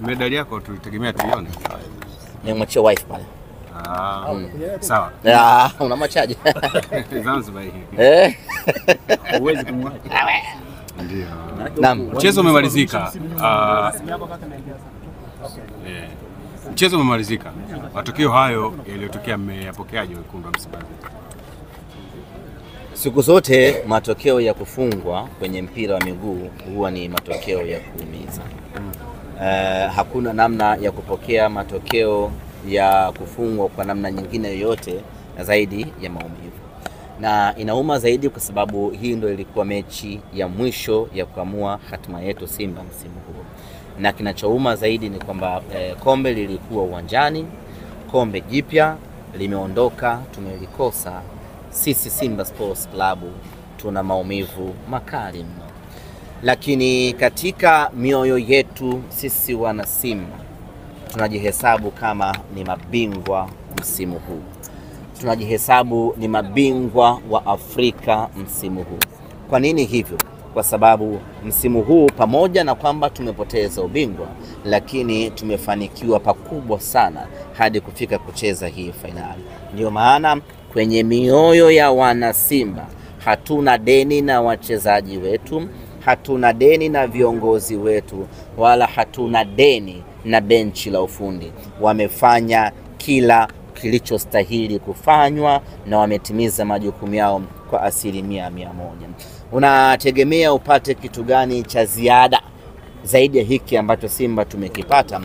Medali yako tulitegemea tuione. Nimwachia wife pale. Sawa. Unamwachaje? Zanzibar hii. Huwezi kumwacha. Ndio. Naam. Mchezo umemalizika. Mchezo umemalizika. Matokeo hayo yaliyotokea mmeyapokeaje wekundu wa Msimbazi? Siku zote matokeo ya kufungwa kwenye mpira wa miguu huwa ni matokeo ya kuumiza. Hakuna namna ya kupokea matokeo ya kufungwa kwa namna nyingine yoyote zaidi ya maumivu. Na inauma zaidi kwa sababu hii ndio ilikuwa mechi ya mwisho ya kuamua hatima yetu Simba msimu huu. Na kinachouma zaidi ni kwamba kombe lilikuwa uwanjani, kombe jipya limeondoka, tumelikosa. Sisi Simba Sports Club tuna maumivu makali mno. Lakini katika mioyo yetu sisi wana Simba tunajihesabu kama ni mabingwa msimu huu. Tunajihesabu ni mabingwa wa Afrika msimu huu. Kwa nini hivyo? Kwa sababu msimu huu pamoja na kwamba tumepoteza ubingwa, lakini tumefanikiwa pakubwa sana hadi kufika kucheza hii fainali. Ndio maana kwenye mioyo ya wana Simba hatuna deni na wachezaji wetu, hatuna deni na viongozi wetu, wala hatuna deni na benchi la ufundi. Wamefanya kila kilichostahili kufanywa na wametimiza majukumu yao kwa 100%. Unategemea upate kitu gani cha ziada zaidi ya hiki ambacho Simba tumekipata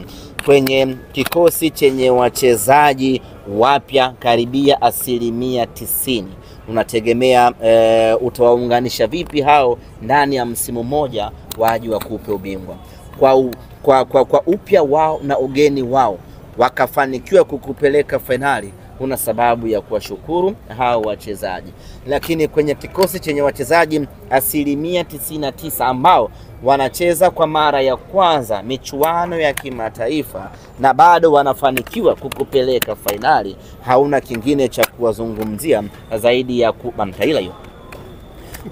kwenye kikosi chenye wachezaji wapya karibia 90%? Unategemea utawaunganisha vipi hao ndani ya msimu mmoja waje wakupe ubingwa? Kwa upya wao na ugeni wao wakafanikiwa kukupeleka fainali, una sababu ya kuwashukuru hao wachezaji. Lakini kwenye kikosi chenye wachezaji 99% ambao wanacheza kwa mara ya kwanza michuano ya kimataifa na bado wanafanikiwa kukupeleka fainali, hauna kingine cha kuwazungumzia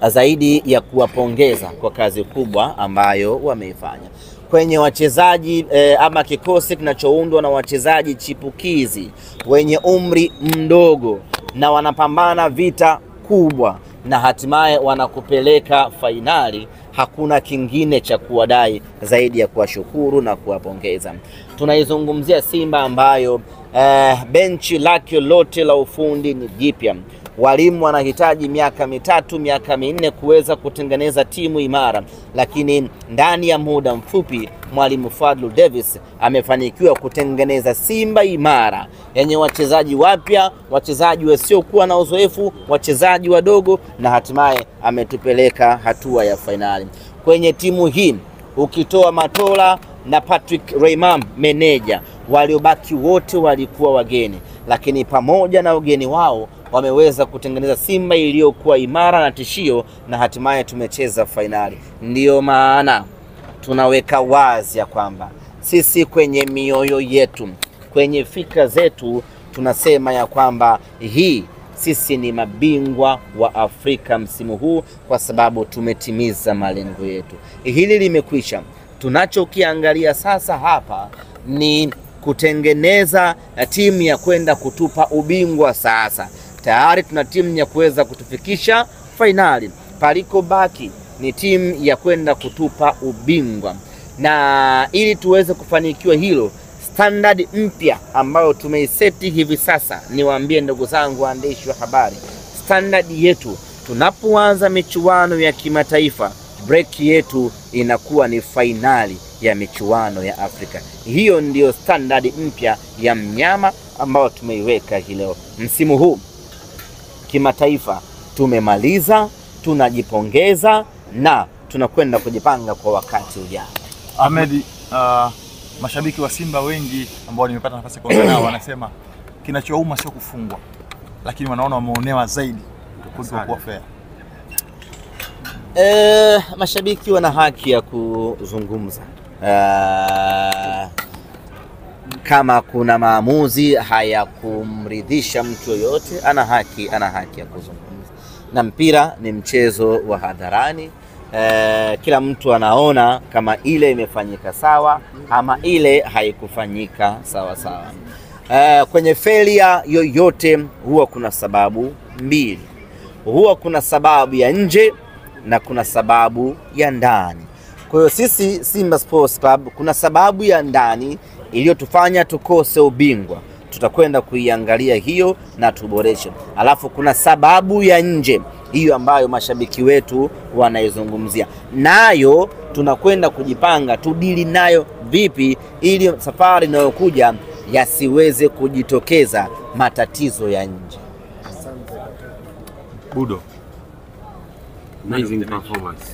zaidi ya kuwapongeza kwa kazi kubwa ambayo wameifanya. Kwenye wachezaji ama kikosi kinachoundwa na wachezaji chipukizi wenye umri mdogo na wanapambana vita kubwa na hatimaye wanakupeleka fainali, hakuna kingine cha kuwadai zaidi ya kuwashukuru na kuwapongeza. Tunaizungumzia Simba ambayo benchi lake lote la ufundi ni jipya. Walimu wanahitaji miaka 3, miaka 4 kuweza kutengeneza timu imara, lakini ndani ya muda mfupi Mwalimu Fadlu Davis amefanikiwa kutengeneza Simba imara yenye wachezaji wapya, wachezaji wasiokuwa na uzoefu, wachezaji wadogo, na hatimaye ametupeleka hatua ya fainali. Kwenye timu hii ukitoa Matola na Patrick Raymond meneja, waliobaki wote walikuwa wageni, lakini pamoja na ugeni wao wameweza kutengeneza Simba iliyokuwa imara na tishio, na hatimaye tumecheza fainali. Ndiyo maana tunaweka wazi ya kwamba sisi kwenye mioyo yetu, kwenye fikra zetu tunasema ya kwamba sisi ni mabingwa wa Afrika msimu huu kwa sababu tumetimiza malengo yetu. Hili limekwisha. Tunachokiangalia sasa hapa ni kutengeneza timu ya kwenda kutupa ubingwa sasa. Tayari tuna timu ya kuweza kutufikisha fainali. Paliko baki ni timu ya kwenda kutupa ubingwa. Na ili tuweze kufanikiwa hilo, standard mpya ambayo tumeiseti hivi sasa, niwaambie ndugu zangu waandishi wa habari, standard yetu tunapoanza michuano ya kimataifa, break yetu inakuwa ni fainali ya michuano ya Afrika. Hiyo ndio standard mpya ya mnyama ambao tumeiweka leo. Msimu huu kimataifa tumemaliza, tunajipongeza na tunakwenda kujipanga kwa wakati ujao. Ahmed, mashabiki wa Simba wengi ambao nimepata nafasi kuongea nao wanasema kinachouma sio kufungwa, lakini wanaona wameonewa zaidi kuliko kuwa fair. Mashabiki wana haki ya kuzungumza. Kama kuna maamuzi hayakumridhisha mtu yoyote, ana haki ya kuzungumza. Na mpira ni mchezo wa hadharani, kila mtu anaona kama ile imefanyika sawa ama ile haikufanyika sawa sawa. Kwenye failure yoyote huwa kuna sababu mbili. Huwa kuna sababu ya nje na kuna sababu ya ndani. Kwa hiyo sisi Simba Sports Club kuna sababu ya ndani iliyotufanya tukose ubingwa. Tutakwenda kuiangalia hiyo na tuboreshe. Alafu kuna sababu ya nje, hiyo ambayo mashabiki wetu wanaizungumzia. Nayo tunakwenda kujipanga tudili nayo vipi ili safari inayokuja yasiweze kujitokeza matatizo ya nje. Budo, amazing performance.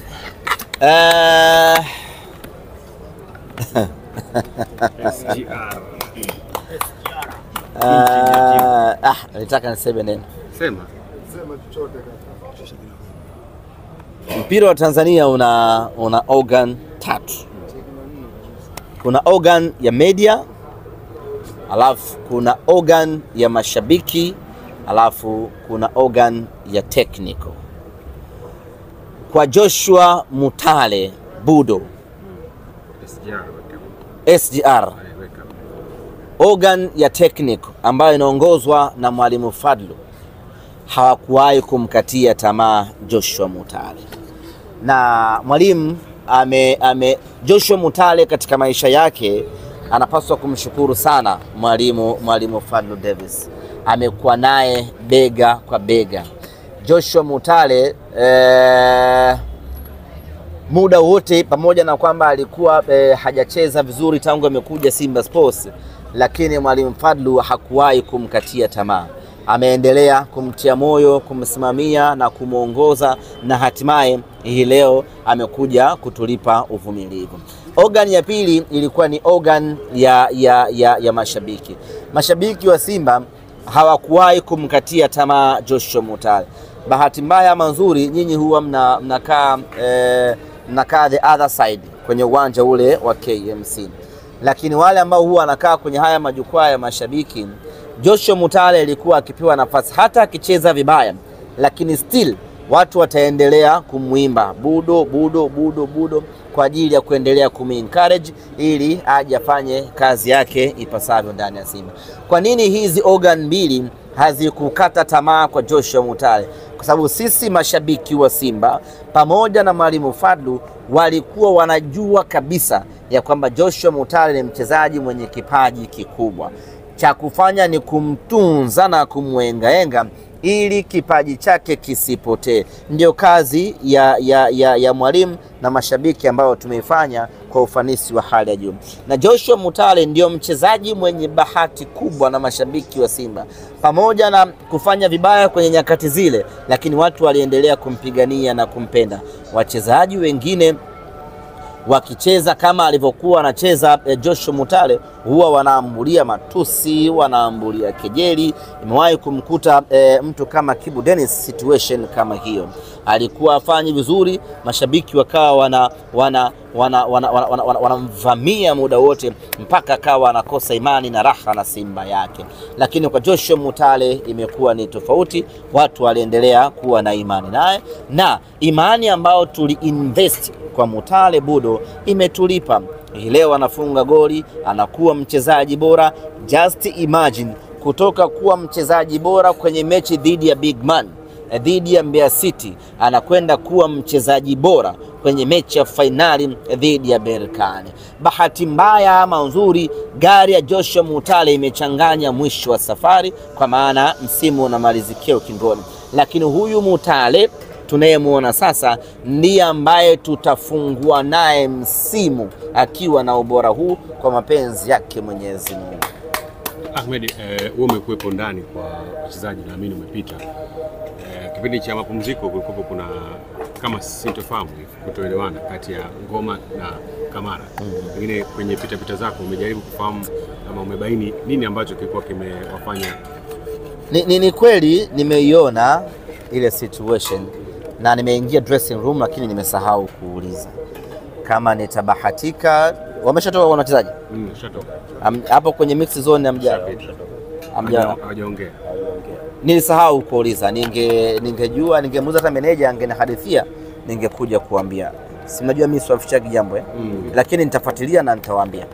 Nitaka niseme neno. Sema chochote. Mpira wa Tanzania una organ tatu. Kuna organ ya media, alafu kuna organ ya mashabiki, alafu kuna organ ya technical. Kwa Joshua Mutale Budo SGR, organ ya technical ambayo inaongozwa na Mwalimu Fadlu hawakuwahi kumkatia tamaa Joshua Mutale. Na mwalimu Joshua Mutale katika maisha yake anapaswa kumshukuru sana mwalimu Fadlu Davis. Amekuwa naye bega kwa bega. Joshua Mutale muda wote, pamoja na kwamba alikuwa hajacheza vizuri tangu amekuja Simba Sports, lakini mwalimu Fadlu hakuwahi kumkatia tamaa. Ameendelea kumtia moyo, kumsimamia na kumuongoza, na hatimaye hii leo amekuja kutulipa uvumilivu. Organ ya pili ilikuwa ni organ ya mashabiki. Mashabiki wa Simba hawakuwahi kumkatia tamaa Joshua Mutale. Bahati mbaya ama nzuri, nyinyi huwa mnakaa the other side kwenye uwanja ule wa KMC. Lakini wale ambao huwa wanakaa kwenye haya majukwaa ya mashabiki, Joshua Mutale alikuwa akipewa nafasi hata akicheza vibaya, lakini still watu wataendelea kumuimba Budo Budo Budo Budo kwa ajili ya kuendelea kumencourage ili aje afanye kazi yake ipasavyo ndani ya Simba. Kwa nini hizi organ mbili hazikukata tamaa kwa Joshua Mutale? Kwa sababu sisi mashabiki wa Simba pamoja na Mwalimu Fadlu walikuwa wanajua kabisa ya kwamba Joshua Mutale ni mchezaji mwenye kipaji kikubwa. Cha kufanya ni kumtunza na kumwengaenga ili kipaji chake kisipotee. Ndio kazi ya mwalimu na mashabiki ambao tumeifanya kwa ufanisi wa hali ya juu. Na Joshua Mutale ndio mchezaji mwenye bahati kubwa na mashabiki wa Simba. Pamoja na kufanya vibaya kwenye nyakati zile, lakini watu waliendelea kumpigania na kumpenda. Wachezaji wengine wakicheza kama alivyokuwa anacheza Joshua Mutale, huwa wanaambulia matusi, wanaambulia kejeli. Imewahi kumkuta mtu kama Kibu Dennis situation kama hiyo. Alikuwa afanyi vizuri, mashabiki wakawa wanamvamia muda wote mpaka akawa anakosa imani na raha na Simba yake. Lakini kwa Joshua Mutale imekuwa ni tofauti, watu waliendelea kuwa na imani naye, na imani ambao tuliinvest kwa Mutale Budo imetulipa. Leo anafunga goli, anakuwa mchezaji bora. Just imagine kutoka kuwa mchezaji bora kwenye mechi dhidi ya Big Man, dhidi ya Mbeya City, anakwenda kuwa mchezaji bora kwenye mechi ya finali dhidi ya Berkane. Bahati mbaya ama nzuri, gari ya Joshua Mutale imechanganya mwisho wa safari, kwa maana msimu unamalizikia ukingoni. Lakini huyu Mutale tunayemuona sasa ndiye ambaye tutafungua naye msimu akiwa na ubora huu kwa mapenzi yake Mwenyezi Mungu. Ahmed, wewe umekuwepo ndani kwa wachezaji, naamini umepita. Kipindi cha mapumziko kulikuwa kuna kama sintofahamu, kutoelewana kati ya Ngoma na Kamara. Pengine kwenye pita zako umejaribu kufahamu kama umebaini nini ambacho kilikuwa kimewafanya? Ni kweli nimeiona ile situation na nimeingia dressing room, lakini nimesahau kuuliza kama nitabahatika. Wameshatoka wanachezaji? Shatoka. Hapo kwenye mix zone hawajaongea. Nilisahau kuuliza. Ningejua ningemuuliza hata meneja angenihadithia ningekuja kuambia. Si mnajua mimi siwafichagi jambo lakini nitafuatilia na nitawaambia.